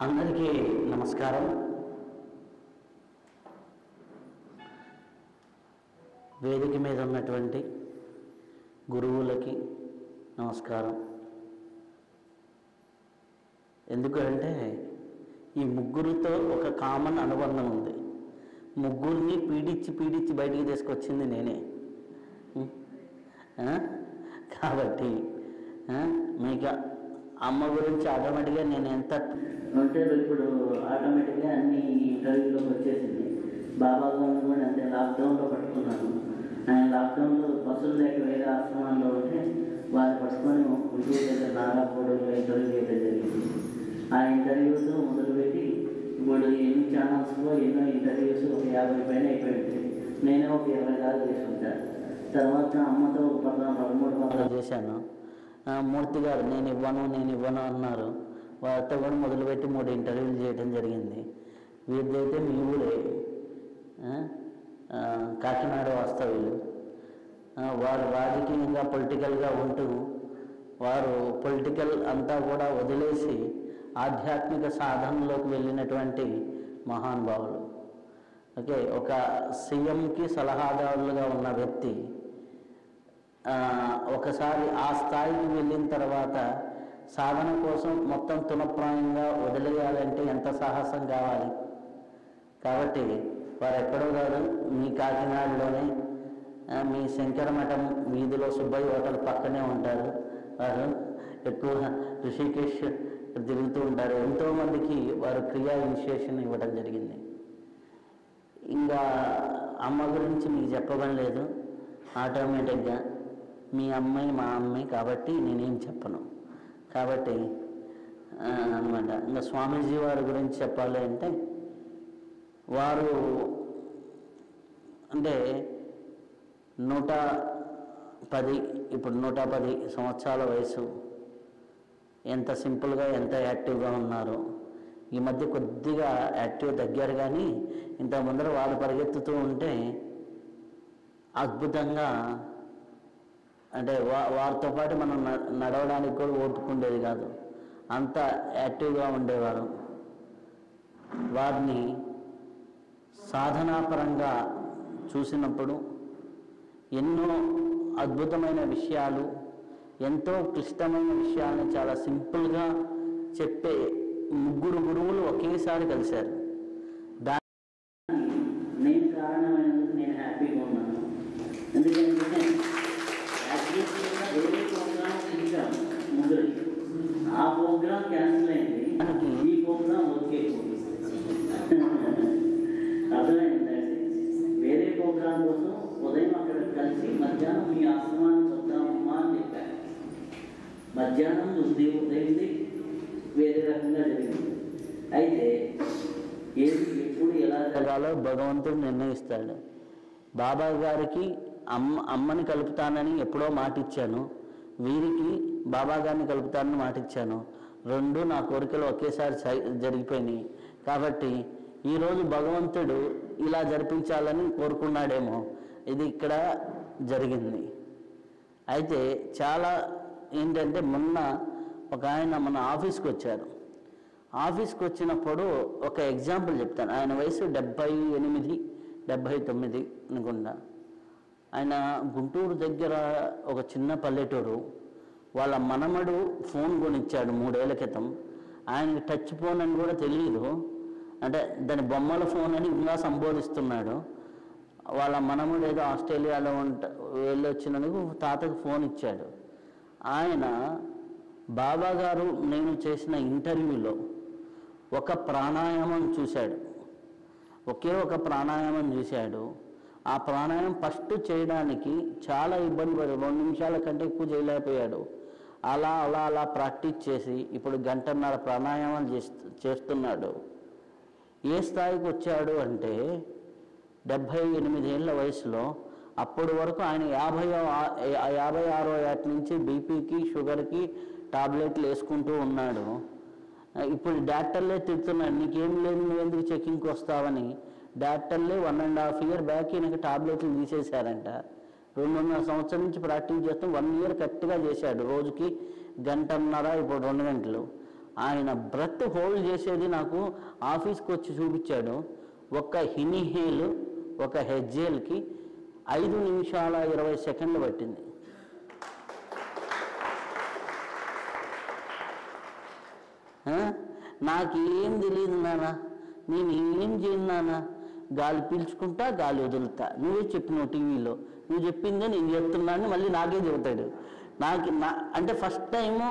అందరికీ నమస్కారం. వేదిక మీద ఉన్నటువంటి గురువులకి నమస్కారం. ఎందుకంటే ఈ ముగ్గురితో ఒక కామన్ అనుబంధం ఉంది. ముగ్గురిని పీడించి బయటికి తీసుకొచ్చింది నేనే. కాబట్టి మీకు అమ్మ గురించి ఆటోమేటిక్గా నేను ఎంత అంటే ఇప్పుడు ఆటోమేటిక్గా అన్ని ఇంటర్వ్యూలోకి వచ్చేసింది. బాబా గారిని కూడా అంతే లాక్డౌన్లో పట్టుకున్నాను. ఆయన లాక్డౌన్లో బస్సులు లేక వేరే ఆశ్రమాల్లో ఉంటే వారు పట్టుకొని గుంటూరు దగ్గర నారాపూడిలో ఇంటర్వ్యూ చేయడం జరిగింది. ఆ ఇంటర్వ్యూస్ మొదలుపెట్టి ఇప్పుడు ఎన్ని ఛానల్స్లో ఎన్నో ఇంటర్వ్యూస్ ఒక 50 పైన అయిపోయింది. నేనే ఒక 20 దాకా చేసుకుంటాను. తర్వాత అమ్మతో 13 చేశాను. మూర్తి గారు నేను ఇవ్వను అన్నారు. వారితో కూడా మొదలుపెట్టి 3 ఇంటర్వ్యూలు చేయడం జరిగింది. వీరిదైతే మీ ఊరే, కాకినాడ వాస్తవ్యులు. వారు రాజకీయంగా పొలిటికల్గా ఉంటూ వారు పొలిటికల్ అంతా కూడా వదిలేసి ఆధ్యాత్మిక సాధనలోకి వెళ్ళినటువంటి మహానుభావులు. ఓకే, ఒక సీఎంకి సలహాదారులుగా ఉన్న వ్యక్తి ఒకసారి ఆ స్థాయికి వెళ్ళిన తర్వాత సాధన కోసం మొత్తం తునప్రాయంగా వదిలేయాలంటే ఎంత సాహసం కావాలి. కాబట్టి వారు ఎక్కడో కాదు, మీ కాకినాడలోనే మీ శంకరమఠం వీధిలో సుబ్బయ్య హోటల్ పక్కనే ఉంటారు. వారు ఎక్కువ ఋషికేశ్ తిరుగుతూ ఉంటారు. ఎంతోమందికి వారు క్రియా ఇనిషియేషన్ ఇవ్వడం జరిగింది. ఇంకా అమ్మ గురించి మీకు చెప్పడం లేదు, ఆటోమేటిక్గా మీ అమ్మాయి మా అమ్మాయి కాబట్టి నేనేం చెప్పను. కాబట్టి అనమాట. ఇంకా స్వామీజీ వారి గురించి చెప్పాలి అంటే వారు అంటే 110 ఇప్పుడు 110 సంవత్సరాల వయసు. ఎంత సింపుల్గా ఎంత యాక్టివ్గా ఉన్నారు. ఈ మధ్య కొద్దిగా యాక్టివ్ తగ్గారు, కానీ ఇంత ముందర వారు పరిగెత్తుతూ ఉంటే అద్భుతంగా అంటే వారితో పాటు మనం నడవడానికి కూడా ఓపుకుండేది కాదు, అంత యాక్టివ్గా ఉండేవారు. వారిని సాధనాపరంగా చూసినప్పుడు ఎన్నో అద్భుతమైన విషయాలు, ఎంతో క్లిష్టమైన విషయాలను చాలా సింపుల్గా చెప్పే 3 గురువులు ఒకేసారి కలిశారు. నేను కారణమైనందుకు నేను హ్యాపీగా ఉన్నాను. ఎందుకంటే వేరే ప్రోగ్రామ్ ఇచ్చాము ముగ్గురికి, ఆ ప్రోగ్రామ్ క్యాన్సిల్ అయింది, ఈ ప్రోగ్రామ్ ఓకే అర్థమైంది. వేరే ప్రోగ్రామ్ కోసం ఉదయం అక్కడ కలిసి మధ్యాహ్నం మీ ఆశ్రమానికి వద్దామమ్మా అని చెప్పారు. మధ్యాహ్నం ఉదయం వేరే రకంగా జరిగింది. అయితే ఏది ఎప్పుడు ఎలా జరగాలో భగవంతుడు నిర్ణయిస్తాడు. బాబా గారికి అమ్మని కలుపుతానని ఎప్పుడో మాట ఇచ్చాను, వీరికి బాబా గారిని కలుపుతానని మాట ఇచ్చాను. 2 నా కోరికలు ఒకేసారి జరిగిపోయినాయి. కాబట్టి ఈరోజు భగవంతుడు ఇలా జరిపించాలని కోరుకున్నాడేమో, ఇది ఇక్కడ జరిగింది. అయితే చాలా ఏంటంటే మొన్న ఒక ఆయన మన ఆఫీస్కి వచ్చారు. ఆఫీస్కి వచ్చినప్పుడు ఒక ఎగ్జాంపుల్ చెప్తాను. ఆయన వయసు 78, 79 అనుకుంటా. ఆయన గుంటూరు దగ్గర ఒక చిన్న పల్లెటూరు. వాళ్ళ మనమడు ఫోన్ కొనిచ్చాడు 3 ఏళ్ల క్రితం. ఆయనకి టచ్ ఫోన్ అని కూడా తెలియదు, అంటే దాని బొమ్మల ఫోన్ అని ఇంకా సంబోధిస్తున్నాడు. వాళ్ళ మనముడు ఏదో ఆస్ట్రేలియాలో వెళ్ళి వచ్చినందుకు తాతకు ఫోన్ ఇచ్చాడు. ఆయన బాబా గారు నేను చేసిన ఇంటర్వ్యూలో ఒక ప్రాణాయామం చూశాడు, ఒకే ఒక ప్రాణాయామం చూశాడు. ఆ ప్రాణాయామం ఫస్ట్ చేయడానికి చాలా ఇబ్బంది పడాడు, 2 నిమిషాల కంటే ఎక్కువ చేయలేకపోయాడు. అలా ప్రాక్టీస్ చేసి ఇప్పుడు 1.5 గంటల ప్రాణాయామాలు చేస్తున్నాడు. ఏ స్థాయికి వచ్చాడు అంటే 78 ఏళ్ళ వయసులో. అప్పటి వరకు ఆయన 56వ ఏట నుంచి బీపీకి షుగర్కి టాబ్లెట్లు వేసుకుంటూ ఉన్నాడు. ఇప్పుడు డాక్టర్లే తిడుతున్నాడు, నీకేం లేదు, నువ్వు ఎందుకు చెకింగ్కి వస్తావని. డాక్టర్లే 1.5 ఇయర్ బ్యాక్ ఈయనకి టాబ్లెట్లు తీసేశారంట. 2.5 సంవత్సరం నుంచి ప్రాక్టీస్ చేస్తాం. 1 ఇయర్ కరెక్ట్గా చేశాడు. రోజుకి 1.5 గంటలు, ఇప్పుడు 2 గంటలు. ఆయన బ్రెత్ హోల్డ్ చేసేది నాకు ఆఫీస్కి వచ్చి చూపించాడు. ఒక ఇన్హేల్ ఒక ఎక్సేల్కి 5 నిమిషాల 20 సెకండ్లు పట్టింది. నాకేం తెలియదు నాన్న, నేను ఏం చేయను నాన్న, గాలి పీల్చుకుంటా గాలి వదులుతా, నువ్వే చెప్పినావు టీవీలో, నువ్వు చెప్పిందే నేను చెప్తున్నాను మళ్ళీ నాకే చెబుతాడు. అంటే ఫస్ట్ టైము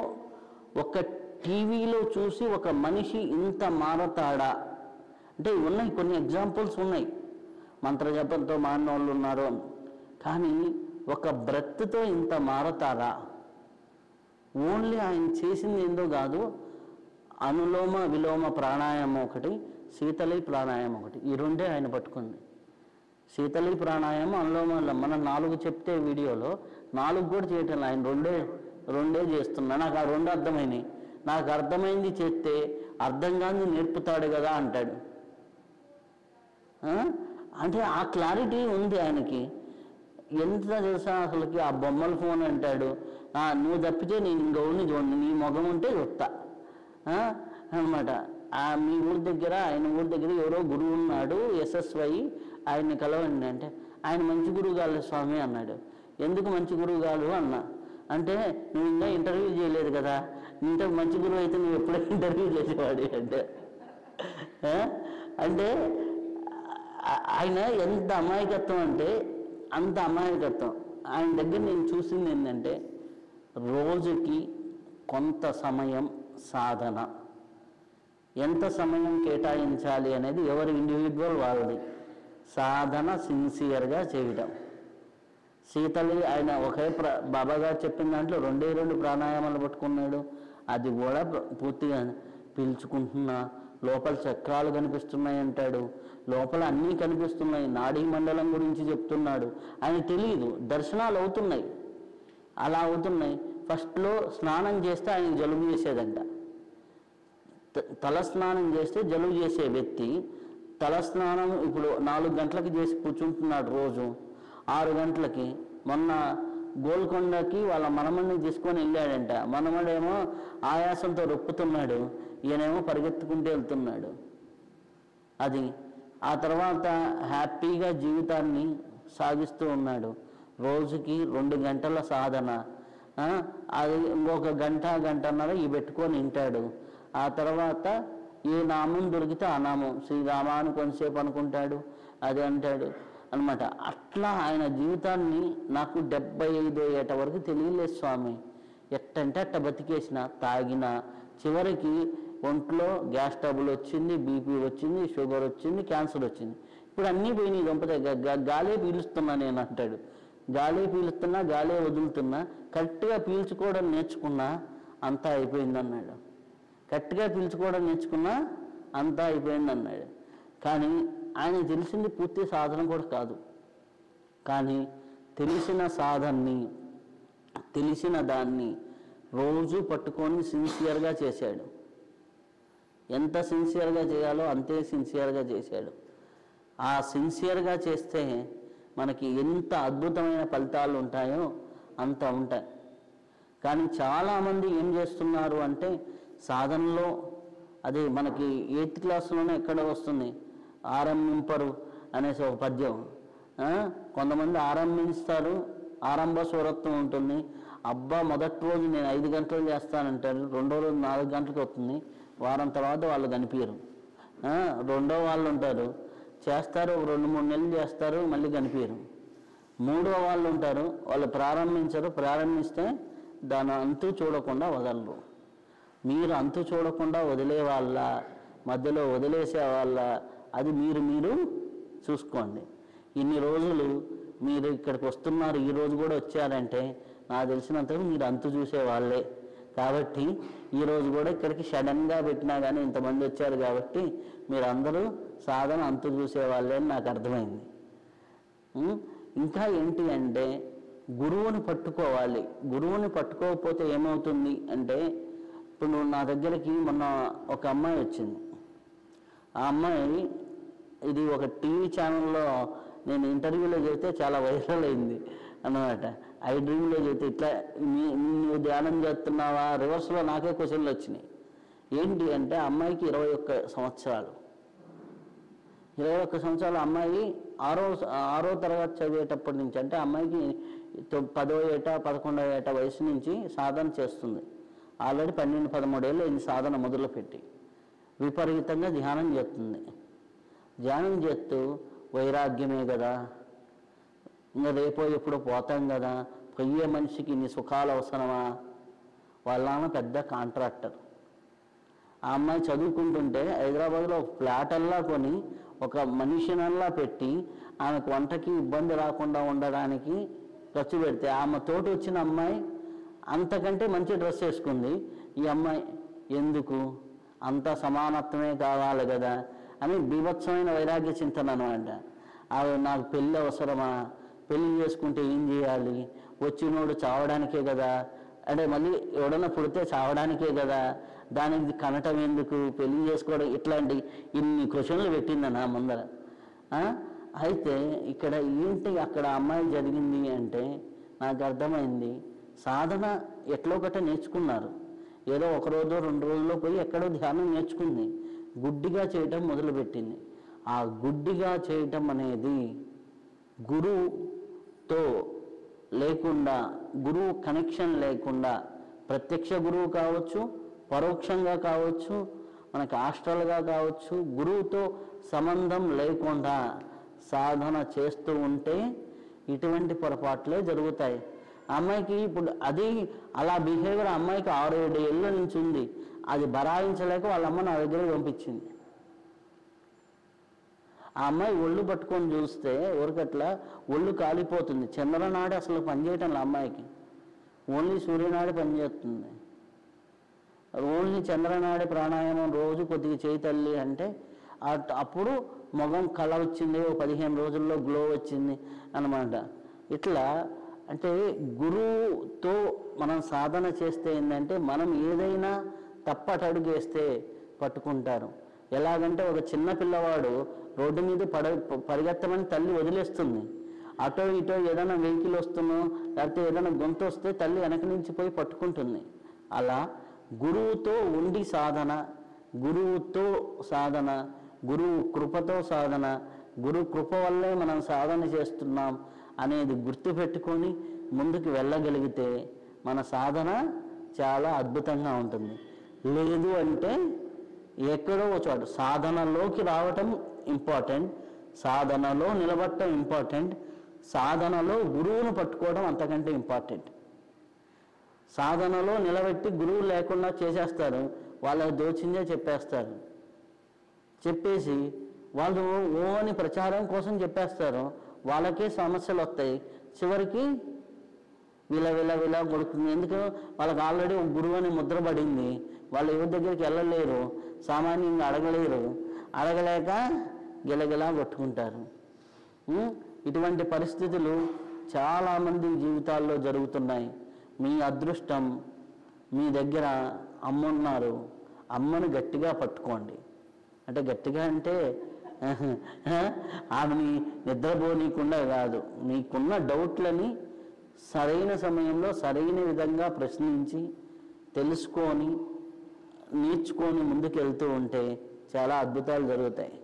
ఒక టీవీలో చూసి ఒక మనిషి ఇంత మారతాడా అంటే ఉన్నాయి, కొన్ని ఎగ్జాంపుల్స్ ఉన్నాయి, మంత్రజపంతో మారిన వాళ్ళు ఉన్నారు, కానీ ఒక బ్రెత్తో ఇంత మారతారా? ఓన్లీ ఆయన చేసింది ఏందో కాదు, అనులోమ విలోమ ప్రాణాయామం ఒకటి, శీతళి ప్రాణాయామం ఒకటి, ఈ రెండే ఆయన పట్టుకుంది. శీతళి ప్రాణాయామం, అనులోమ విలోమ. మనం 4 చెప్తే వీడియోలో 4 కూడా చేయటం, ఆయన రెండే చేస్తున్నా. నాకు ఆ 2 అర్థమైనాయి. నాకు అర్థమైంది చేస్తే అర్థం కాని నేర్పుతాడు కదా అంటాడు. అంటే ఆ క్లారిటీ ఉంది ఆయనకి. ఎంత తెలుసా అసలుకి, ఆ బొమ్మల ఫోన్ అంటాడు, నువ్వు తప్పితే నేను ఇంకొన్ని చూడండి, నీ మొగం ఉంటే చెప్తా అనమాట. మీ ఊరి దగ్గర, ఆయన ఊరి దగ్గర ఎవరో గురువు ఉన్నాడు SSY, ఆయన్ని కలవండి అంటే, ఆయన మంచి గురువు కాదు స్వామి అన్నాడు. ఎందుకు మంచి గురువు కాదు అన్నా అంటే, నువ్వు ఇంకా ఇంటర్వ్యూ చేయలేదు కదా, ఇంత మంచి గురువు అయితే నువ్వు ఎప్పుడో ఇంటర్వ్యూ చేసేవాడు అంటే ఆయన ఎంత అమాయకత్వం అంటే అంత అమాయకత్వం. ఆయన దగ్గర నేను చూసింది ఏంటంటే, రోజుకి కొంత సమయం సాధన, ఎంత సమయం కేటాయించాలి అనేది ఎవరి ఇండివిజువల్ వాళ్ళది. సాధన సిన్సియర్గా చేయడం. శీతళి ఆయన ఒకే బాబాగారు చెప్పిన దాంట్లో 2 ప్రాణాయామాలు పట్టుకున్నాడు. అది కూడా పూర్తిగా పీల్చుకుంటున్నా, లోపల చక్రాలు కనిపిస్తున్నాయి అంటాడు, లోపల అన్నీ కనిపిస్తున్నాయి, నాడీ మండలం గురించి చెప్తున్నాడు. ఆయన తెలియదు, దర్శనాలు అవుతున్నాయి, అలా అవుతున్నాయి. ఫస్ట్లో స్నానం చేస్తే ఆయన జలుబు చేసేదంట. తలస్నానం చేస్తే జలుబు చేసే వ్యక్తి తలస్నానం ఇప్పుడు 4 గంటలకి చేసి కూర్చుంటున్నాడు, రోజు 6 గంటలకి. మొన్న గోల్కొండకి వాళ్ళ మనమడిని తీసుకొని వెళ్ళాడంట. మనమడేమో ఆయాసంతో రొప్పుతున్నాడు, ఈయనేమో పరిగెత్తుకుంటూ వెళ్తున్నాడు. అది ఆ తర్వాత హ్యాపీగా జీవితాన్ని సాగిస్తూ ఉన్నాడు. రోజుకి 2 గంటల సాధన, అది ఇంకొక గంటన్నర ఈ పెట్టుకొని వింటాడు. ఆ తర్వాత ఏ నామం దొరికితే ఆ నామం, శ్రీరామ అని కొంతసేపు అనుకుంటాడు, అది అంటాడు అనమాట. అట్లా ఆయన జీవితాన్ని నాకు 75 ఏట వరకు తెలియలేదు స్వామి. ఎట్టంటే అట్ట బతికేసిన, తాగిన, చివరికి ఒంట్లో గ్యాస్ ట్రబుల్ వచ్చింది, BP వచ్చింది, షుగర్ వచ్చింది, క్యాన్సర్ వచ్చింది. ఇప్పుడు అన్నీ పోయినాయి గంపతే. గాలే పీలుస్తున్నా నేను అంటాడు, గాలే పీలుస్తున్నా, గాలే వదులుతున్నా, కరెక్ట్గా పీల్చుకోవడం నేర్చుకున్నా అంతా అయిపోయింది అన్నాడు. కరెక్ట్గా పీల్చుకోవడం నేర్చుకున్నా అంతా అయిపోయింది అన్నాడు. కానీ ఆయన తెలిసింది పూర్తి సాధన కూడా కాదు, కానీ తెలిసిన సాధనని, తెలిసిన దాన్ని రోజు పట్టుకొని సిన్సియర్గా చేశాడు. ఎంత సిన్సియర్గా చేయాలో అంతే సిన్సియర్గా చేశాడు. ఆ సిన్సియర్గా చేస్తే మనకి ఎంత అద్భుతమైన ఫలితాలు ఉంటాయో అంత ఉంటాయి. కానీ చాలామంది ఏం చేస్తున్నారు అంటే, సాధనలో అది మనకి 8th క్లాస్లోనే ఎక్కడ వస్తుంది, ఆరంభింపరు అనేసి ఒక పద్యం. కొంతమంది ఆరంభిస్తారు, ఆరంభ స్వరత్వం ఉంటుంది. అబ్బా మొదటి రోజు నేను 5 గంటలు చేస్తానంటారు, రెండో రోజు 4 గంటలకు వస్తుంది, వారం తర్వాత వాళ్ళు కనిపించరు. రెండో వాళ్ళు ఉంటారు, చేస్తారు, 2-3 నెలలు చేస్తారు, మళ్ళీ కనిపించరు. మూడో వాళ్ళు ఉంటారు, వాళ్ళు ప్రారంభించరు, ప్రారంభిస్తే దాని అంతు చూడకుండా వదలరు. మీరు అంతు చూడకుండా వదిలే వాళ్ళ, మధ్యలో వదిలేసే వాళ్ళ, అది మీరు చూసుకోండి. ఇన్ని రోజులు మీరు ఇక్కడికి వస్తున్నారు, ఈరోజు కూడా వచ్చారంటే నాకు తెలిసినంతకు మీరు అంతు చూసే వాళ్ళే. కాబట్టి ఈరోజు కూడా ఇక్కడికి సడన్గా పెట్టినా కానీ ఇంతమంది వచ్చారు కాబట్టి మీరందరూ సాధన అంతు చూసే వాళ్ళే అని నాకు అర్థమైంది. ఇంకా ఏంటి అంటే, గురువుని పట్టుకోవాలి. గురువుని పట్టుకోకపోతే ఏమవుతుంది అంటే, ఇప్పుడు నా దగ్గరికి మొన్న ఒక అమ్మాయి వచ్చింది. ఆ అమ్మాయి ఇది ఒక టీవీ ఛానల్లో నేను ఇంటర్వ్యూలో చెబితే చాలా వైరల్ అయింది అన్నమాట. ఐ డ్రీమ్లో చెబితే ఇట్లా నువ్వు ధ్యానం చేస్తున్నావా, రివర్స్లో నాకే క్వశ్చన్లు వచ్చినాయి. ఏంటి అంటే అమ్మాయికి 21 సంవత్సరాలు. 21 సంవత్సరాల అమ్మాయి ఆరో తరగతి చదివేటప్పటి నుంచి, అంటే అమ్మాయికి 10వ ఏట 11వ ఏట వయసు నుంచి సాధన చేస్తుంది. ఆల్రెడీ 12-13 ఏళ్ళు ఈ సాధన మొదలుపెట్టి విపరీతంగా ధ్యానం చేస్తుంది. ధ్యానం చేస్తూ వైరాగ్యమే కదా, ఇంకా రేపో ఎప్పుడో పోతాం కదా, పోయే మనిషికి ఇన్ని సుఖాలు అవసరమా? వాళ్ళ నాన్న పెద్ద కాంట్రాక్టర్. ఆ అమ్మాయి చదువుకుంటుంటే హైదరాబాద్లో ఒక ఫ్లాట్ అల్లా కొని ఒక మనిషినల్లా పెట్టి ఆమెకు వంటకి ఇబ్బంది రాకుండా ఉండడానికి ఖర్చు పెడితే ఆమె తోటి వచ్చిన అమ్మాయి అంతకంటే మంచి డ్రెస్ వేసుకుంది. ఈ అమ్మాయి ఎందుకు, అంత సమానత్వమే కావాలి కదా అని బీభత్సమైన వైరాగ్య చింతన అనమాట. నాకు పెళ్ళి అవసరమా, పెళ్ళి చేసుకుంటే ఏం చేయాలి, వచ్చినోడు చావడానికే కదా, అంటే మళ్ళీ ఎవడన్నా పుడితే చావడానికే కదా, దానికి కనటం ఎందుకు, పెళ్ళి చేసుకోవడం, ఇట్లాంటి ఇన్ని క్వశ్చన్లు పెట్టింది నా ముందర. అయితే ఇక్కడ ఏంటి అక్కడ అమ్మాయి జరిగింది అంటే నాకు అర్థమైంది, సాధన ఎట్లో ఒకట నేర్చుకున్నారు. ఏదో 1 రోజు 2 రోజుల్లో పోయి ఎక్కడో ధ్యానం నేర్చుకుంది, గుడ్డిగా చేయటం మొదలుపెట్టింది. ఆ గుడ్డిగా చేయటం అనేది గురువుతో లేకుండా, గురువు కనెక్షన్ లేకుండా, ప్రత్యక్ష గురువు కావచ్చు, పరోక్షంగా కావచ్చు, మనకు హాస్టల్గా కావచ్చు, గురువుతో సంబంధం లేకుండా సాధన చేస్తూ ఉంటే ఇటువంటి పొరపాట్లే జరుగుతాయి. అమ్మాయికి ఇప్పుడు అది అలా బిహేవియర్ అమ్మాయికి 6-7 ఏళ్ళ నుంచి ఉంది. అది బరాయించలేక వాళ్ళ అమ్మ నా దగ్గర పంపించింది. ఆ అమ్మాయి ఒళ్ళు పట్టుకొని చూస్తే ఊరికట్లా ఒళ్ళు కాలిపోతుంది. చంద్రనాడి అసలు పనిచేయటం అమ్మాయికి, ఓన్లీ సూర్యనాడి పనిచేస్తుంది. ఓన్లీ చంద్రనాడి ప్రాణాయామం రోజు కొద్దిగా చేయి తల్లి అంటే అప్పుడు మొగం కళ వచ్చింది, 15 రోజుల్లో గ్లో వచ్చింది అన్నమాట. ఇట్లా అంటే గురువుతో మనం సాధన చేస్తే ఏంటంటే మనం ఏదైనా తప్పటడుగేస్తే పట్టుకుంటారు. ఎలాగంటే ఒక చిన్న పిల్లవాడు రోడ్డు మీద పరిగెత్తమని తల్లి వదిలేస్తుంది, అటో ఇటో ఏదైనా వెహికల్ వస్తున్నో లేకపోతే ఏదైనా గొంతు వస్తే తల్లి వెనక నుంచి పోయి పట్టుకుంటుంది. అలా గురువుతో ఉండి సాధన, గురువుతో సాధన, గురువు కృపతో సాధన, గురు కృప వల్లే మనం సాధన చేస్తున్నాం అనేది గుర్తుపెట్టుకొని ముందుకు వెళ్ళగలిగితే మన సాధన చాలా అద్భుతంగా ఉంటుంది. లేదు అంటే ఎక్కడో చోట సాధనలోకి రావటం ఇంపార్టెంట్, సాధనలో నిలబడటం ఇంపార్టెంట్, సాధనలో గురువును పట్టుకోవడం అంతకంటే ఇంపార్టెంట్. సాధనలో నిలబెట్టి గురువు లేకుండా చేసేస్తారు, వాళ్ళ దోచిందే చెప్పేస్తారు, చెప్పేసి వాళ్ళు ఓని ప్రచారం కోసం చెప్పేస్తారు, వాళ్ళకే సమస్యలు వస్తాయి. చివరికి విల కొడుతుంది. ఎందుకు, వాళ్ళకి ఆల్రెడీ ఒక గురువు అని ముద్ర పడింది, వాళ్ళు ఎవరి దగ్గరికి వెళ్ళలేరు, సామాన్యంగా అడగలేరు, అడగలేక గిలగిలా కొట్టుకుంటారు. ఇటువంటి పరిస్థితులు చాలామంది జీవితాల్లో జరుగుతున్నాయి. మీ అదృష్టం, మీ దగ్గర అమ్మున్నారు, అమ్మను గట్టిగా పట్టుకోండి. అంటే గట్టిగా అంటే ఆమెని నిద్రపోనీయకుండా కాదు, మీకున్న డౌట్లని సరైన సమయంలో సరైన విధంగా ప్రశ్నించి తెలుసుకొని నేర్చుకొని ముందుకు వెళ్తూ ఉంటే చాలా అద్భుతాలు జరుగుతాయి.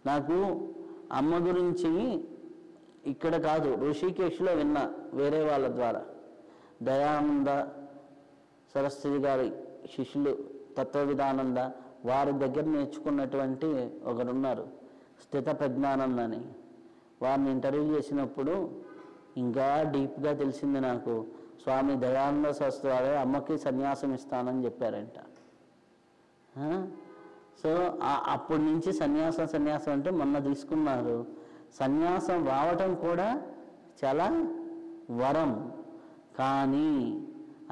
నాకు అమ్మ గురించి ఇక్కడ కాదు, ఋషికేశ్లో విన్నా వేరే వాళ్ళ ద్వారా. దయానంద సరస్వతి గారి శిష్యులు తత్వవిధానంద వారి దగ్గర నేర్చుకున్నటువంటి ఒకరున్నారు, స్థిత ప్రజ్ఞానంద అని. వారిని ఇంటర్వ్యూ చేసినప్పుడు ఇంకా డీప్గా తెలిసింది నాకు, స్వామి దయానంద సరస్వతి వారే అమ్మకి సన్యాసం ఇస్తానని చెప్పారంట. సో అప్పటి నుంచి సన్యాసం అంటే మొన్న తీసుకున్నారు. సన్యాసం రావటం కూడా చాలా వరం, కానీ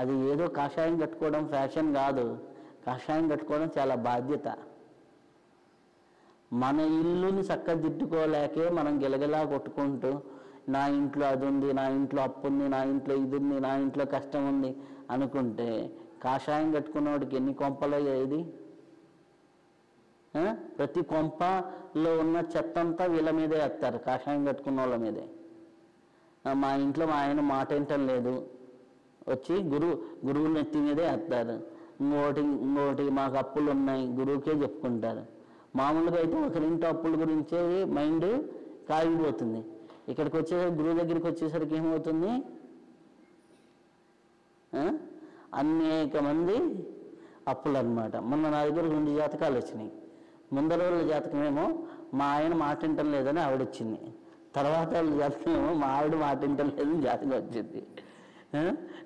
అది ఏదో కాషాయం కట్టుకోవడం ఫ్యాషన్ కాదు, కాషాయం కట్టుకోవడం చాలా బాధ్యత. మన ఇల్లుని చక్కదిద్దుకోలేకే మనం గిలగిలా కొట్టుకుంటూ నా ఇంట్లో అది ఉంది, నా ఇంట్లో అప్పు ఉంది, నా ఇంట్లో ఇది ఉంది, నా ఇంట్లో కష్టం ఉంది అనుకుంటే కాషాయం కట్టుకున్నవాడికి ఎన్ని కొంపలో ఏది, ప్రతి కొంపలో ఉన్న చెత్తంతా వీళ్ళ మీదే వేస్తారు, కాషాయం కట్టుకున్న వాళ్ళ మీదే. మా ఇంట్లో మా ఆయన మాట వింటం లేదు వచ్చి గురువు నెత్తి మీదే వేస్తారు. ఇంకోటి మాకు అప్పులు ఉన్నాయి గురువుకే చెప్పుకుంటారు. మామూలుగా అయితే ఒకరింటి అప్పుల గురించే మైండ్ కాగిపోతుంది. ఇక్కడికి వచ్చేసరికి గురువు దగ్గరికి వచ్చేసరికి ఏమవుతుంది, అనేక మంది అప్పులు అన్నమాట. మొన్న నా దగ్గర 2 జాతకాలు వచ్చినాయి. ముందర వాళ్ళ జాతకమేమో మా ఆయన మాట వింటం లేదని ఆవిడ వచ్చింది, తర్వాత వాళ్ళ జాతకమేమో మా ఆవిడ మాట వింటం లేదని జాతకం వచ్చింది.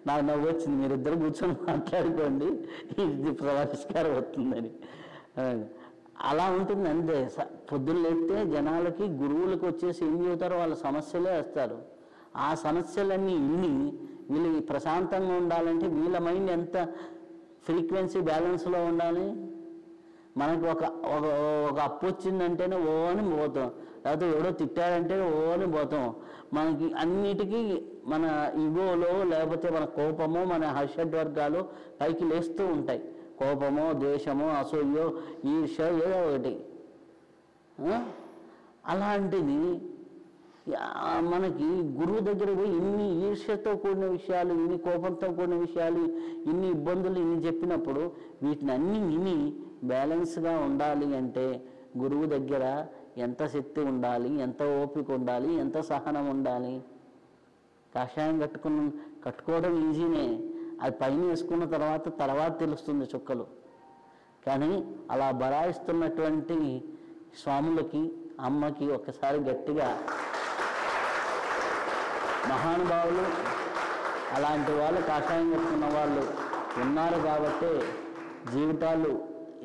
నాకు నవ్వు వచ్చింది, మీరిద్దరు కూర్చొని మాట్లాడుకోండి ఇది పరిష్కారం వస్తుందని. అలా ఉంటుంది అంతే. పొద్దున్న లేస్తే జనాలకి గురువులకు వచ్చేసి ఏం చెబుతారో వాళ్ళ సమస్యలే వేస్తారు. ఆ సమస్యలన్నీ ఇన్ని వీళ్ళకి ప్రశాంతంగా ఉండాలంటే వీళ్ళ మైండ్ ఎంత ఫ్రీక్వెన్సీ బ్యాలెన్స్లో ఉండాలి. మనకు ఒక అప్పు వచ్చిందంటేనే ఓ అని పోతాం, లేకపోతే ఎవడో తిట్టాడంటే ఓ అని పోతాం. మనకి అన్నిటికీ మన ఇగోలో లేకపోతే మన కోపమో మన హర్షడ్వర్గాలు పైకి లేస్తూ ఉంటాయి. కోపమో ద్వేషమో అసూయో ఈర్ష్య ఏదో ఒకటి. అలాంటిది మనకి గురువు దగ్గర పోయి ఇన్ని ఈర్ష్యతో కూడిన విషయాలు, ఇన్ని కోపంతో కూడిన విషయాలు, ఇన్ని ఇబ్బందులు ఇన్ని చెప్పినప్పుడు వీటిని అన్నీ విని బ్యాలెన్స్గా ఉండాలి అంటే గురువు దగ్గర ఎంత శక్తి ఉండాలి, ఎంత ఓపిక ఉండాలి, ఎంత సహనం ఉండాలి. కాషాయం కట్టుకోవడం ఈజీనే, అది పైన వేసుకున్న తర్వాత తెలుస్తుంది చుక్కలు. కానీ అలా బరాయిస్తున్నటువంటి స్వాములకి అమ్మకి ఒక్కసారి గట్టిగా మహానుభావులు అలాంటి వాళ్ళు కాషాయం కట్టుకున్న వాళ్ళు ఉన్నారు కాబట్టే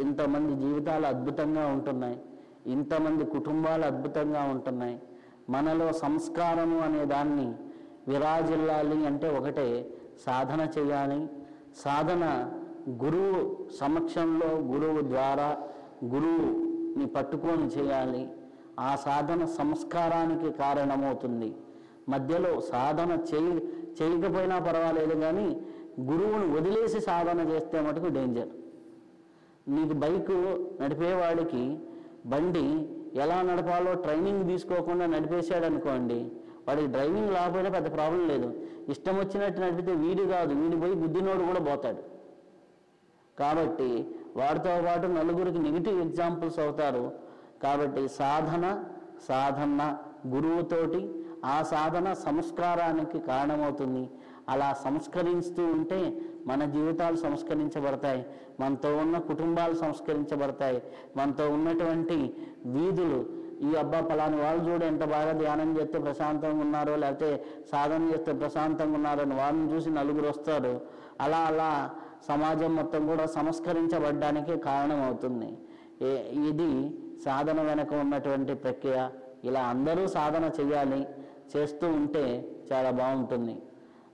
ఇంతమంది జీవితాలు అద్భుతంగా ఉంటున్నాయి, ఇంతమంది కుటుంబాలు అద్భుతంగా ఉంటున్నాయి. మనలో సంస్కారము అనే దాన్ని విరాజిల్లాలి అంటే ఒకటే సాధన చేయాలి. సాధన గురువు సమక్షంలో గురువు ద్వారా గురువుని పట్టుకొని చేయాలి. ఆ సాధన సంస్కారానికి కారణమవుతుంది. మధ్యలో సాధన చేయకపోయినా పర్వాలేదు, కానీ గురువుని వదిలేసి సాధన చేస్తే మటుకు డేంజర్. నీకు బైకు నడిపేవాడికి బండి ఎలా నడపాలో ట్రైనింగ్ తీసుకోకుండా నడిపేశాడు అనుకోండి, వాడికి డ్రైవింగ్ లేకపోయినా పెద్ద ప్రాబ్లం లేదు. ఇష్టం వచ్చినట్టు నడిపితే వీడి పోయి బుద్ధినోడు కూడా పోతాడు. కాబట్టి వాడితో పాటు నలుగురికి నెగిటివ్ ఎగ్జాంపుల్స్ అవుతారు. కాబట్టి సాధన గురువుతోటి ఆ సాధన సంస్కారానికి కారణమవుతుంది. అలా సంస్కరిస్తూ ఉంటే మన జీవితాలు సంస్కరించబడతాయి, మనతో ఉన్న కుటుంబాలు సంస్కరించబడతాయి, మనతో ఉన్నటువంటి వీధులు ఈ పలాని వాళ్ళు చూడు ఎంత బాగా ధ్యానం చేస్తే ప్రశాంతంగా ఉన్నారో, లేకపోతే సాధన చేస్తే ప్రశాంతంగా ఉన్నారో అని వాళ్ళని చూసి నలుగురు వస్తారు. అలా సమాజం మొత్తం కూడా సంస్కరించబడ్డానికి కారణమవుతుంది. ఇది సాధన వెనక ఉన్నటువంటి ప్రక్రియ. ఇలా అందరూ సాధన చేయాలి, చేస్తూ ఉంటే చాలా బాగుంటుంది.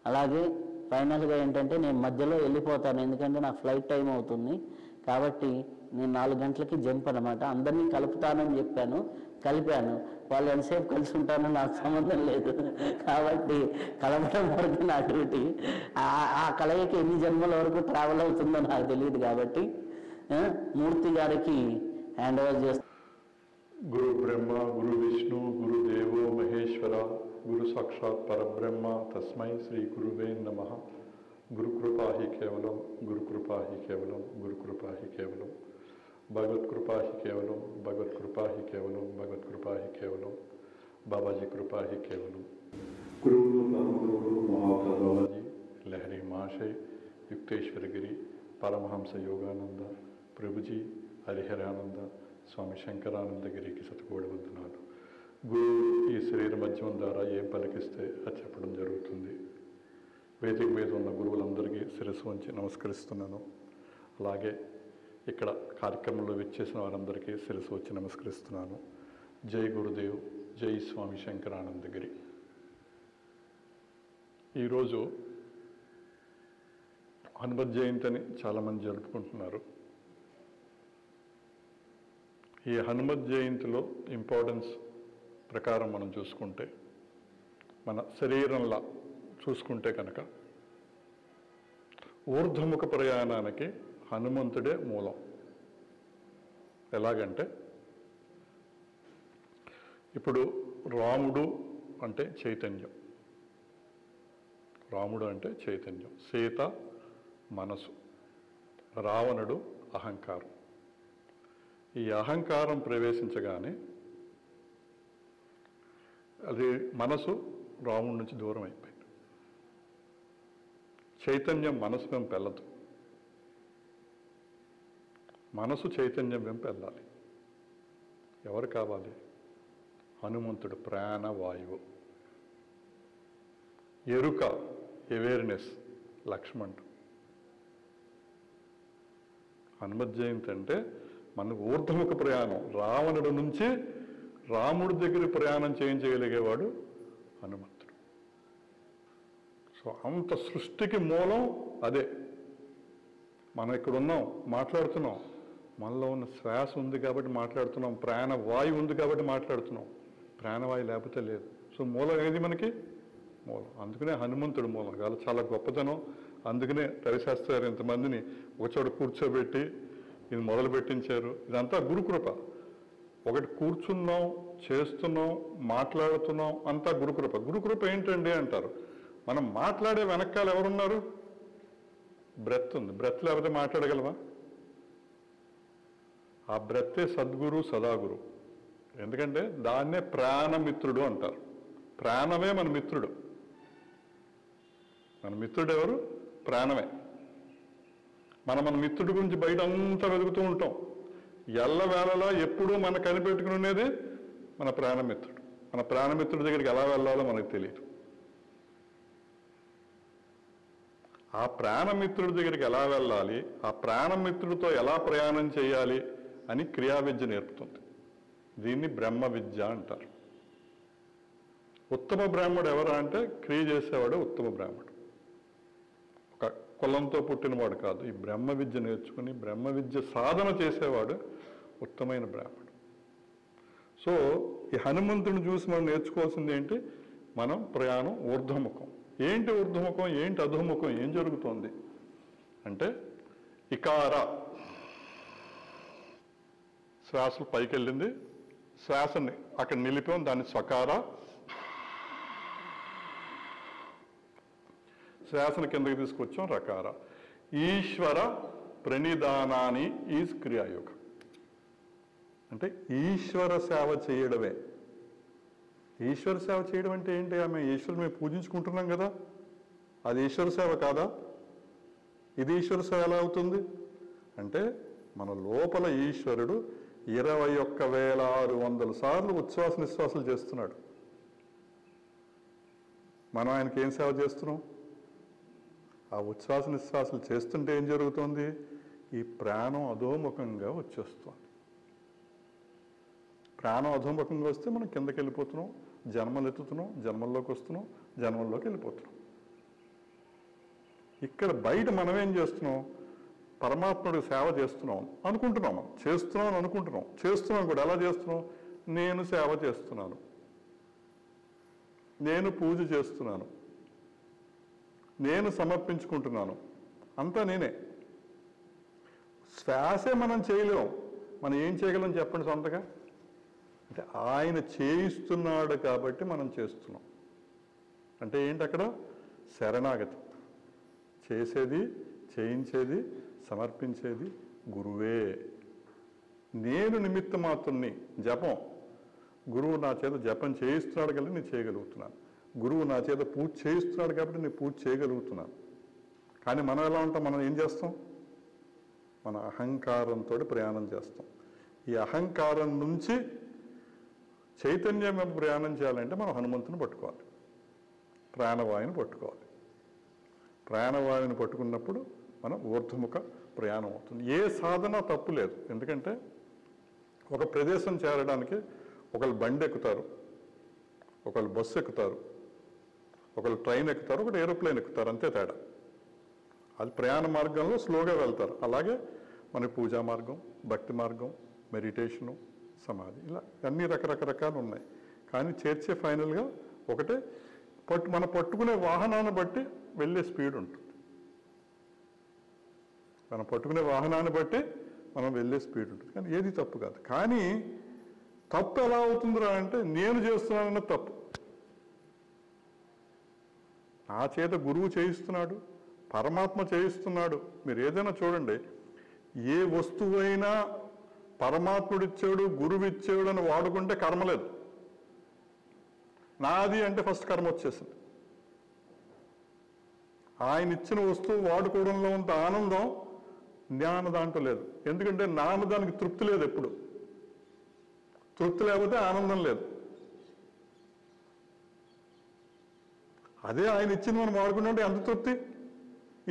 అలాగే ఫైనల్గా ఏంటంటే నేను మధ్యలో వెళ్ళిపోతాను, ఎందుకంటే నాకు ఫ్లైట్ టైం అవుతుంది. కాబట్టి నేను 4 గంటలకి జంప్ అనమాట. అందరినీ కలుపుతానని కలిపాను. వాళ్ళు ఎంతసేపు కలిసి ఉంటానో నాకు సంబంధం లేదు. కాబట్టి కలపడం వరకు నా డ్యూటీ. ఆ కలయికి ఎన్ని జన్మల వరకు ట్రావెల్ అవుతుందో నాకు తెలియదు. కాబట్టి మూర్తి గారికి హ్యాండ్ ఓవర్ చేస్తాను. గురు బ్రహ్మ గురు విష్ణు గురుదేవో మహేశ్వర గురు సాక్షాత్ పరబ్రహ్మ తస్మై శ్రీ గురువే నమః. గురుకృపా హి కేవలం గురుకృపా హి కేవలం గురుకృపా హి కేవలం భగవత్కృపా హి కేవలం భగవత్కృపా హి కేవలం భగవత్కృపా హి కేవలం బాబాజీ కృపా హి కేవలం. గురువులు పరమగురువులు మహాప్రభు బాబాజీ లహరి మహాశయ్ యుక్తేశ్వరగిరి పరమహంస యోగానంద ప్రభుజీ హరిహరానంద స్వామి శంకరానందగిరికి శతకోటి వందనాలు. గురువు ఈ శరీర మధ్యం ద్వారా ఏం పలికిస్తే అది చెప్పడం జరుగుతుంది. వేదిక మీద ఉన్న గురువులందరికీ శిరస్సు వంచి నమస్కరిస్తున్నాను. అలాగే ఇక్కడ కార్యక్రమంలో విచ్చేసిన వారందరికీ శిరస్సు వచ్చి నమస్కరిస్తున్నాను. జై గురుదేవ్, జై స్వామి శంకరానందగిరి. ఈరోజు హనుమత్ జయంతిని చాలామంది జరుపుకుంటున్నారు. ఈ హనుమత్ జయంతిలో ఇంపార్టెన్స్ ప్రకారం మనం చూసుకుంటే, మన శరీరంలా చూసుకుంటే కనుక ఊర్ధ్వముఖ ప్రయాణానికి హనుమంతుడే మూలం. ఎలాగంటే ఇప్పుడు రాముడు అంటే చైతన్యం, సీత మనసు, రావణుడు అహంకారం. ఈ అహంకారం ప్రవేశించగానే అది మనసు రాముడి నుంచి దూరం అయిపోయింది. చైతన్యం మనసు వెంపు వెళ్ళదు, మనసు చైతన్యం వెంపు వెళ్ళాలి. ఎవరు కావాలి? హనుమంతుడు ప్రాణవాయువు, ఎరుక అవేర్నెస్ లక్ష్మణుడు. హనుమత్ జయంతి అంటే మన ఊర్ధముఖ ప్రయాణం, రావణుడి నుంచి రాముడి దగ్గర ప్రయాణం చేయించగలిగేవాడు హనుమంతుడు. సో అంత సృష్టికి మూలం అదే. మనం ఇక్కడ ఉన్నాం, మాట్లాడుతున్నాం, మనలో ఉన్న శ్వాస ఉంది కాబట్టి మాట్లాడుతున్నాం, ప్రాణవాయువు ఉంది కాబట్టి మాట్లాడుతున్నాం. ప్రాణవాయువు లేకపోతే లేదు. సో మూలం ఏది మనకి? మూలం. అందుకనే హనుమంతుడు మూలం కాదు, చాలా గొప్పతనం. అందుకనే రవిశాస్త్రి గారు ఇంతమందిని ఒకచోట కూర్చోబెట్టి ఇది మొదలు పెట్టించారు. ఇదంతా గురుకృప. ఒకటి కూర్చున్నాం, చేస్తున్నాం, మాట్లాడుతున్నాం, అంతా గురుకృప. గురుకృప ఏంటండి అంటారు. మనం మాట్లాడే వెనకాల ఎవరున్నారు? బ్రెత్ ఉంది. బ్రెత్ లేకపోతే మాట్లాడగలవా? ఆ బ్రెత్తే సద్గురు, సదాగురు. ఎందుకంటే దాన్నే ప్రాణమిత్రుడు అంటారు. ప్రాణమే మన మిత్రుడు. మన మిత్రుడు ఎవరు? ప్రాణమే. మన మిత్రుడి గురించి బయట అంతా వెతుకుతూ ఉంటాం. ఎల్లవేళలా ఎప్పుడూ మన కనిపెట్టుకునేది మన ప్రాణమిత్రుడు. మన ప్రాణమిత్రుడి దగ్గరికి ఎలా వెళ్ళాలో మనకు తెలియదు. ఆ ప్రాణమిత్రుడి దగ్గరికి ఎలా వెళ్ళాలి, ఆ ప్రాణమిత్రుడితో ఎలా ప్రయాణం చేయాలి అని క్రియా విద్య నేర్పుతుంది. దీన్ని బ్రహ్మ విద్య అంటారు. ఉత్తమ బ్రాహ్మడు ఎవరా అంటే క్రియ చేసేవాడు ఉత్తమ బ్రాహ్మడు. ఒక కులంతో పుట్టినవాడు కాదు. ఈ బ్రహ్మ విద్య నేర్చుకుని బ్రహ్మ విద్య సాధన చేసేవాడు ఉత్తమైన బ్రాహ్మడు. సో ఈ హనుమంతుడిని చూసి మనం నేర్చుకోవాల్సింది ఏంటి? మనం ప్రయాణం ఊర్ధ్వముఖం. ఏంటి ఊర్ధ్వముఖం, ఏంటి అధోముఖం, ఏం జరుగుతోంది అంటే ఇకార శ్వాసలు పైకి వెళ్ళింది, శ్వాసని అక్కడ నిలిపాం, దాన్ని స్వకార. శ్వాసను కిందకి తీసుకొచ్చాం, రకార. ఈశ్వర ప్రణిధానాన్ని ఈజ్ క్రియాయోగం. అంటే ఈశ్వర సేవ చేయడమే. ఈశ్వర సేవ చేయడం అంటే ఏంటి? ఆమె ఈశ్వరుని మేము పూజించుకుంటున్నాం కదా, అది ఈశ్వర సేవ కాదా? ఇది ఈశ్వర సేవ ఎలా అవుతుంది అంటే మన లోపల ఈశ్వరుడు 21,600 సార్లు ఉచ్ఛ్వాస నిశ్వాసాలు చేస్తున్నాడు. మనం ఆయనకి ఏం సేవ చేస్తున్నాం? ఆ ఉచ్ఛ్వాస నిశ్వాసాలు చేస్తుంటే ఏం జరుగుతుంది? ఈ ప్రాణం అధోముఖంగా వచ్చేస్తుంది. ప్రాణం అధోముఖంగా వస్తే మనం కిందకి వెళ్ళిపోతున్నాం, జన్మలు ఎత్తుతున్నాం, జన్మల్లోకి వస్తున్నాం, జన్మల్లోకి వెళ్ళిపోతున్నాం. ఇక్కడ బయట మనం ఏం చేస్తున్నాం? పరమాత్ముడికి సేవ చేస్తున్నాం అనుకుంటున్నాం. మనం చేస్తున్నాం అనుకుంటున్నాం, చేస్తున్నాం కూడా. ఎలా చేస్తున్నాం? నేను సేవ చేస్తున్నాను, నేను పూజ చేస్తున్నాను, నేను సమర్పించుకుంటున్నాను, అంతా నేనే. శ్వాసే మనం చేయలేం. మనం ఏం చేయగలం చెప్పండి సొంతగా? అంటే ఆయన చేయిస్తున్నాడు కాబట్టి మనం చేస్తున్నాం. అంటే ఏంటి అక్కడ? శరణాగతి. చేసేది, చేయించేది, సమర్పించేది గురువే. నేను నిమిత్త మాత్రుని. జపం గురువు నా చేత జపం చేయిస్తున్నాడు కాబట్టి నేను చేయగలుగుతున్నాను. గురువు నా చేత పూజ చేయిస్తున్నాడు కాబట్టి నేను పూజ చేయగలుగుతున్నాను. కానీ మనం ఎలా ఉంటాం? మనం ఏం చేస్తాం? మన అహంకారంతో ప్రయాణం చేస్తాం. ఈ అహంకారం నుంచి చైతన్యం ప్రయాణం చేయాలంటే మనం హనుమంతుని పట్టుకోవాలి, ప్రాణవాయుని పట్టుకోవాలి. ప్రాణవాయుని పట్టుకున్నప్పుడు మనం ఊర్ధ్వముఖ ప్రయాణం అవుతుంది. ఏ సాధన తప్పు లేదు. ఎందుకంటే ఒక ప్రదేశం చేరడానికి ఒకళ్ళు బండి ఎక్కుతారు, ఒకళ్ళు బస్సు ఎక్కుతారు, ఒకళ్ళు ట్రైన్ ఎక్కుతారు, ఒకటి ఏరోప్లేన్ ఎక్కుతారు, అంతే తేడా. అది ప్రయాణ మార్గంలో స్లోగా వెళ్తారు. అలాగే మన పూజా మార్గం, భక్తి మార్గం, మెడిటేషను, సమాధి, ఇలా అన్ని రకరకాలు ఉన్నాయి. కానీ చేర్చే ఫైనల్గా ఒకటే. మనం పట్టుకునే వాహనాన్ని బట్టి వెళ్ళే స్పీడ్ ఉంటుంది. మనం పట్టుకునే వాహనాన్ని బట్టి మనం వెళ్ళే స్పీడ్ ఉంటుంది. కానీ ఏది తప్పు కాదు. కానీ తప్పు ఎలా అవుతుందిరా అంటే నేను చేస్తున్నానన్న తప్పు. నా చేత గురువు చేయిస్తున్నాడు, పరమాత్మ చేయిస్తున్నాడు. మీరు ఏదైనా చూడండి, ఏ వస్తువైనా పరమాత్ముడిచ్చాడు, గురువిచ్చాడు అని వాడుకుంటే కర్మ లేదు. నాది అంటే ఫస్ట్ కర్మ వచ్చేసింది. ఆయన ఇచ్చిన వస్తువు వాడుకోవడంలో ఉంటే ఆనందం జ్ఞాన దాంట్లో లేదు. ఎందుకంటే దానికి తృప్తి లేదు. ఎప్పుడు తృప్తి లేకపోతే ఆనందం లేదు. అదే ఆయన ఇచ్చింది మనం వాడుకుంటే ఎంత తృప్తి.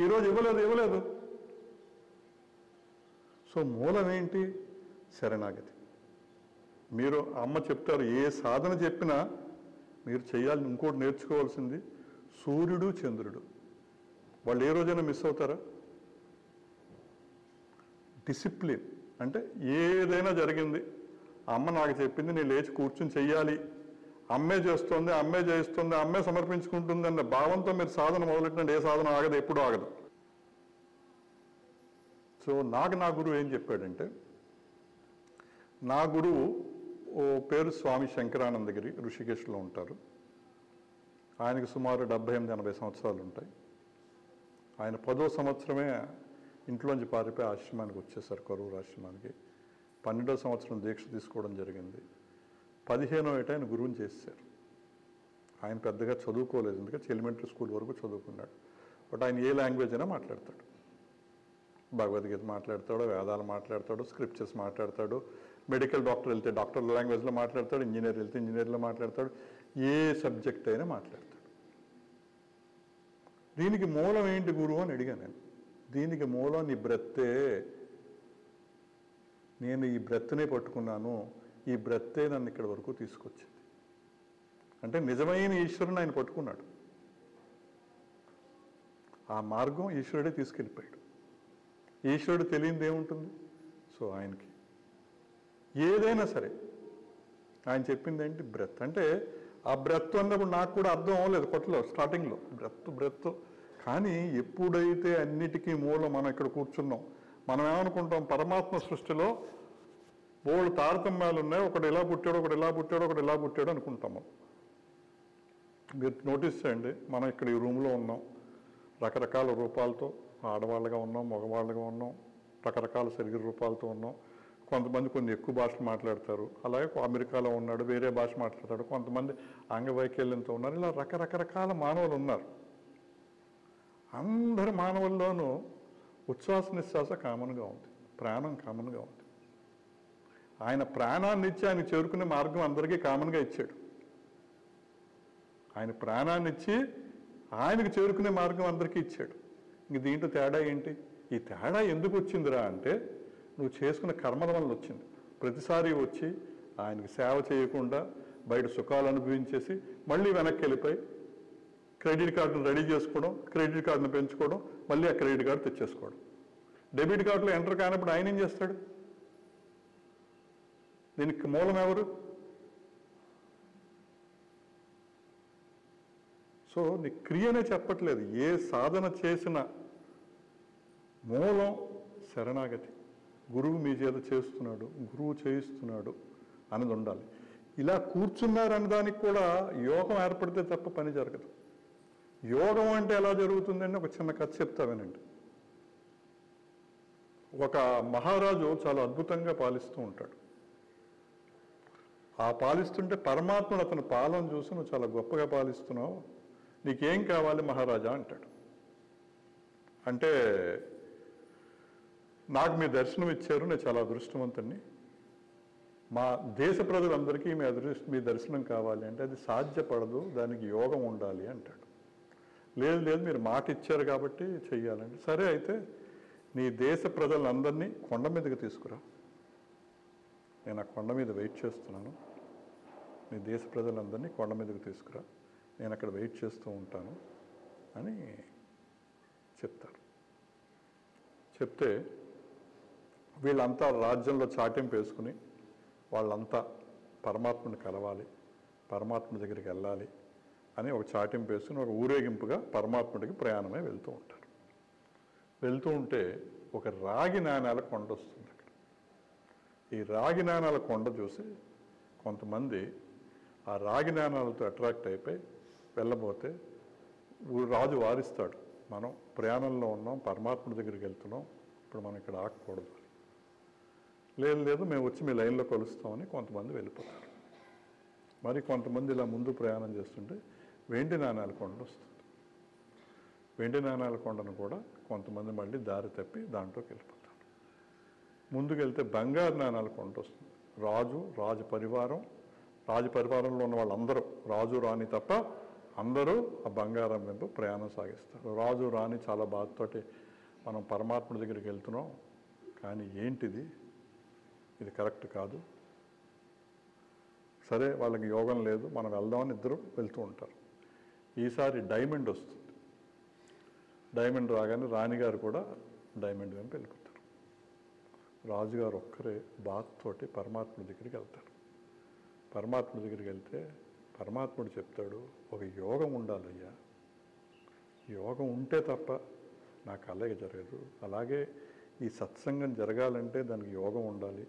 ఈరోజు ఇవ్వలేదు. సో మూలం ఏంటి? శరణాగతి. మీరు అమ్మ చెప్తారు, ఏ సాధన చెప్పినా మీరు చేయాలి. ఇంకోటి నేర్చుకోవాల్సింది, సూర్యుడు చంద్రుడు వాళ్ళు ఏ రోజైనా మిస్ అవుతారా? డిసిప్లిన్ అంటే ఏదైనా జరిగింది, అమ్మ నాకు చెప్పింది, నేను లేచి కూర్చుని చెయ్యాలి, అమ్మే చేస్తుంది, అమ్మే చేయిస్తుంది, అమ్మే సమర్పించుకుంటుంది అన్న భావంతో మీరు సాధన మొదలెట్టినండి, ఏ సాధన ఆగదు, ఎప్పుడూ ఆగదు. సో నా గురువు ఏం చెప్పాడంటే, నా గురువు ఓ పేరు స్వామి శంకరానందగిరి, ఋషికేశ్లో ఉంటారు. ఆయనకి సుమారు 78-80 సంవత్సరాలు ఉంటాయి. ఆయన 10వ సంవత్సరమే ఇంట్లోంచి పారిపోయి ఆశ్రమానికి వచ్చేసారు, కరూరు ఆశ్రమానికి. 12వ సంవత్సరం దీక్ష తీసుకోవడం జరిగింది. 15వ ఏట ఆయన గురువుని చేశారు. ఆయన పెద్దగా చదువుకోలేదు, ఎందుకంటే ఎలిమెంటరీ స్కూల్ వరకు చదువుకున్నాడు. బట్ ఆయన ఏ లాంగ్వేజ్ అయినా మాట్లాడతాడు. భగవద్గీత మాట్లాడతాడు, వేదాలు మాట్లాడతాడు, స్క్రిప్చర్స్ మాట్లాడతాడు, మెడికల్ డాక్టర్ వెళ్తే డాక్టర్ లాంగ్వేజ్లో మాట్లాడతాడు, ఇంజనీర్ వెళ్తే ఇంజనీర్లో మాట్లాడతాడు, ఏ సబ్జెక్ట్ అయినా మాట్లాడతాడు. దీనికి మూలం ఏంటి గురువు అని అడిగాను నేను. దీనికి మూలం నీ బ్రెత్తే. నేను ఈ బ్రెత్నే పట్టుకున్నాను, ఈ బ్రెత్తే నన్ను ఇక్కడ వరకు తీసుకొచ్చింది అంటే నిజమైన ఈశ్వరుని ఆయన పట్టుకున్నాడు. ఆ మార్గం ఈశ్వరుడే తీసుకెళ్ళిపోయాడు. ఈశ్వరుడు తెలియంది ఏముంటుంది? సో ఆయనకి ఏదైనా సరే ఆయన చెప్పింది ఏంటి? బ్రెత్. అంటే ఆ బ్రెత్ అన్నప్పుడు నాకు కూడా అర్థం అవ్వలేదు కొత్తలో, స్టార్టింగ్లో బ్రెత్. కానీ ఎప్పుడైతే అన్నిటికీ మూలం మనం ఇక్కడ కూర్చున్నాం, మనం ఏమనుకుంటాం, పరమాత్మ సృష్టిలో బోళ్ళు తారతమ్యాలు ఉన్నాయి, ఒకటి ఇలా పుట్టాడు, ఒకటి ఇలా పుట్టాడు, ఒకటి ఇలా పుట్టాడు అనుకుంటాము. మీరు నోటీస్ చేయండి, మనం ఇక్కడ ఈ రూమ్లో ఉన్నాం, రకరకాల రూపాలతో ఆడవాళ్ళగా ఉన్నాం, మగవాళ్ళగా ఉన్నాం, రకరకాల శరీర రూపాలతో ఉన్నాం. కొంతమంది కొన్ని ఎక్కువ భాషలు మాట్లాడతారు, అలాగే అమెరికాలో ఉన్నాడు వేరే భాష మాట్లాడతాడు, కొంతమంది అంగవైకల్యంతో ఉన్నారు, ఇలా రకరకాల మానవులు ఉన్నారు. అందరి మానవుల్లోనూ ఉచ్ఛ్వాస నిశ్వాస కామన్గా ఉంది, ప్రాణం కామన్గా ఉంది. ఆయన ప్రాణాన్ని ఇచ్చి ఆయన చేరుకునే మార్గం అందరికీ కామన్గా ఇచ్చాడు. ఆయన ప్రాణాన్ని ఇచ్చి ఆయనకు చేరుకునే మార్గం అందరికీ ఇచ్చాడు. ఇంక దీంట్లో తేడా ఏంటి? ఈ తేడా ఎందుకు వచ్చిందిరా అంటే, నువ్వు చేసుకున్న కర్మల వల్ల వచ్చింది. ప్రతిసారి వచ్చి ఆయనకి సేవ చేయకుండా బయట సుఖాలు అనుభవించేసి మళ్ళీ వెనక్కి వెళ్ళిపోయి క్రెడిట్ కార్డును రెడీ చేసుకోవడం, క్రెడిట్ కార్డును పెంచుకోవడం, మళ్ళీ ఆ క్రెడిట్ కార్డు తెచ్చేసుకోవడం. డెబిట్ కార్డులో ఎంటర్ కానప్పుడు ఆయన ఏం చేస్తాడు? దీనికి మూలం ఎవరు? సో నీ క్రియనే చెప్పట్లేదు, ఏ సాధన చేసిన మూలం శరణాగతి. గురువు మీ చేత చేస్తున్నాడు, గురువు చేయిస్తున్నాడు అనేది ఉండాలి. ఇలా కూర్చున్నారన్న దానికి కూడా యోగం ఏర్పడితే తప్ప పని జరగదు. యోగం అంటే ఎలా జరుగుతుందండి? ఒక చిన్న కథ చెప్తా వినండి. ఒక మహారాజు చాలా అద్భుతంగా పాలిస్తూ ఉంటాడు. ఆ పాలిస్తుంటే పరమాత్ముడు అతని పాలన చూసి, నువ్వు చాలా గొప్పగా పాలిస్తున్నావు, నీకేం కావాలి మహారాజా అంటాడు. అంటే నాకు మీ దర్శనం ఇచ్చారు, నేను చాలా అదృష్టవంతుణ్ణి, మా దేశ ప్రజలందరికీ మీ దర్శనం కావాలి అంటే అది సాధ్యపడదు, దానికి యోగం ఉండాలి అంటాడు. లేదు మీరు మాట ఇచ్చారు కాబట్టి చెయ్యాలంటే, సరే అయితే నీ దేశ ప్రజలందరినీ కొండ మీదకి తీసుకురా, నేను ఆ కొండ మీద వెయిట్ చేస్తున్నాను, నీ దేశ ప్రజలందరినీ కొండ మీదకి తీసుకురా, నేను అక్కడ వెయిట్ చేస్తూ ఉంటాను అని చెప్తారు. చెప్తే వీళ్ళంతా రాజ్యంలో చాటింపు వేసుకుని వాళ్ళంతా పరమాత్మని కలవాలి, పరమాత్మ దగ్గరికి వెళ్ళాలి అని ఒక చాటింపు వేసుకుని ఒక ఊరేగింపుగా పరమాత్ముడికి ప్రయాణమై వెళ్తూ ఉంటారు. వెళ్తూ ఉంటే ఒక రాగి నాణాల కొండ వస్తుంది. అక్కడ ఈ రాగి నాణాల కొండ చూసి కొంతమంది ఆ రాగి నాణాలతో అట్రాక్ట్ అయిపోయి వెళ్ళబోతే రాజు వారిస్తాడు, మనం ప్రయాణంలో ఉన్నాం, పరమాత్ముడి దగ్గరికి వెళ్తున్నాం, ఇప్పుడు మనం ఇక్కడ ఆగకూడదు. లేదు మేము వచ్చి మీ లైన్లో కలుస్తామని కొంతమంది వెళ్ళిపోతారు. మరి కొంతమంది ఇలా ముందు ప్రయాణం చేస్తుంటే వెండి నాణాల కొండ వస్తుంది. వెండి నాణాల కొండను కూడా కొంతమంది మళ్ళీ దారి తప్పి దాంట్లోకి వెళ్ళిపోతారు. ముందుకెళ్తే బంగారు నాణాల కొండ వస్తుంది. రాజు పరివారంలో ఉన్న వాళ్ళందరూ, రాజు రాణి తప్ప అందరూ ఆ బంగారం వైపు ప్రయాణం సాగిస్తారు. రాజు రాణి చాలా బాధతోటి మనం పరమాత్ముడి దగ్గరికి వెళ్తున్నాం, కానీ ఏంటిది, ఇది కరెక్ట్ కాదు, సరే వాళ్ళకి యోగం లేదు, మనం వెళ్దామని ఇద్దరు వెళ్తూ ఉంటారు. ఈసారి డైమండ్ వస్తుంది. డైమండ్ రాగానే రాణిగారు కూడా డైమండ్ వైపు వెళ్ళిపోతారు. రాజుగారు ఒక్కరే బాధతోటి పరమాత్ముడి దగ్గరికి వెళ్తారు. పరమాత్ముడి దగ్గరికి వెళ్తే పరమాత్ముడు చెప్తాడు, ఒక యోగం ఉండాలయ్యా, యోగం ఉంటే తప్ప నాకు అలాగే జరగదు. అలాగే ఈ సత్సంగం జరగాలంటే దానికి యోగం ఉండాలి,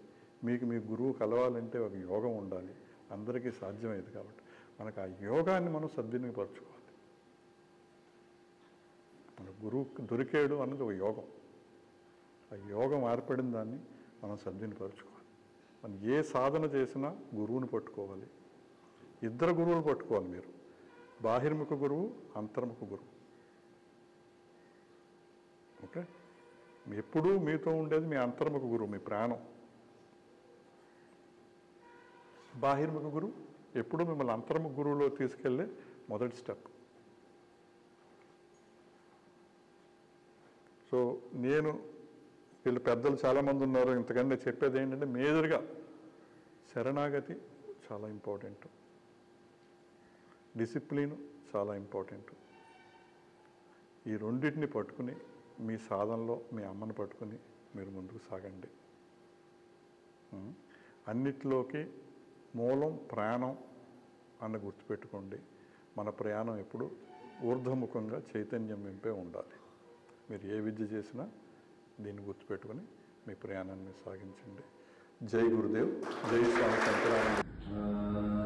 మీకు మీ గురువు కలవాలంటే ఒక యోగం ఉండాలి. అందరికీ సాధ్యమైంది కాబట్టి మనకు ఆ యోగాన్ని మనం సద్వినియోగపరచుకోవాలి. మన గురువు దొరికాడు అన్నది ఒక యోగం. ఆ యోగం ఏర్పడిన దాన్ని మనం సద్వినియోగపరచుకోవాలి. మనం ఏ సాధన చేసినా గురువుని పట్టుకోవాలి. ఇద్దరు గురువులు పట్టుకోవాలి మీరు, బాహిర్ముఖ గురువు, అంతర్ముఖ గురువు. ఓకే, ఎప్పుడూ మీతో ఉండేది మీ అంతర్ముఖ గురువు, మీ ప్రాణం. బాహిర్ముఖ గురువు ఎప్పుడు మిమ్మల్ని అంతర్ముఖ గురువులో తీసుకెళ్ళే మొదటి స్టెప్. సో నేను వీళ్ళు పెద్దలు చాలామంది ఉన్నారు, ఇంతకన్నా చెప్పేది ఏంటంటే మేజర్గా శరణాగతి చాలా ఇంపార్టెంట్, డిసిప్లిన్ చాలా ఇంపార్టెంట్. ఈ రెండింటిని పట్టుకుని మీ సాధనలో మీ అమ్మని పట్టుకుని మీరు ముందుకు సాగండి. అన్నిటిలోకి మూలం ప్రాణం అన్న గుర్తుపెట్టుకోండి. మన ప్రయాణం ఎప్పుడు ఊర్ధ్వముఖంగా చైతన్యం వెంపే ఉండాలి. మీరు ఏ విద్య చేసినా దీన్ని గుర్తుపెట్టుకుని మీ ప్రయాణాన్ని సాగించండి. జై గురుదేవ్, జై స్వామి శంకరానంద.